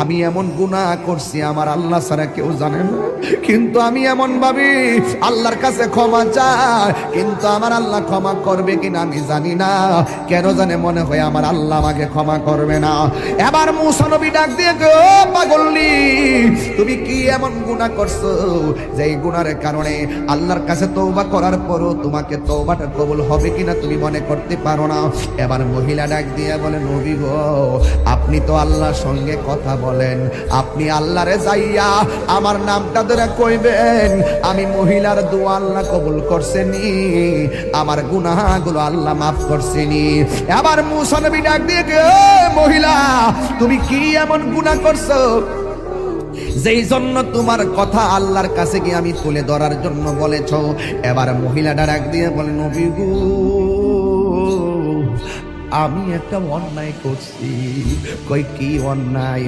আমি এমন গুনাহ করছি আমার আল্লাহ ছাড়া কেউ জানে না, কিন্তু আমি এমন ভাবি আল্লাহর কাছে ক্ষমা চাই, কিন্তু আমার আল্লাহ ক্ষমা করবে কিনা আমি জানি না। কেন জানে মনে হয় আমার আল্লাহ আমাকে ক্ষমা করবে না। এবার মুসা নবী ডাক দিয়ে গো পাগলনি, তুমি কি এমন গুনাহ করছো যে এই গুনাহের কারণে আল্লাহর কাছে তওবা করার পরও তোমাকে তওবাটা কবুল হবে কিনা তুমি মনে করতে পারো না। এবার মহিলা ডাক দিয়ে বলে, নবী গো, আপনি তো আল্লাহর সঙ্গে কথা বলেন, আপনি আল্লাহরে যাইয়া আমার নামটা ধরে কইবেন আমি মহিলার দোয়া আল্লাহ কবুল করছেনি, আমার গুনাহগুলো আল্লাহ মাফ করছেনি। এবার মুসা নবী ডাক দিয়ে মহিলা, তুমি কি এমন গুনাহ করছো যেই জন্য তোমার কথা আল্লাহর কাছে গিয়ে আমি তুলে ধরার জন্য বলেছ? এবার মহিলাটা ডাক দিয়ে বলে, নবী গো, আমি একটা অন্যায় করছি। কই কি অন্যায়?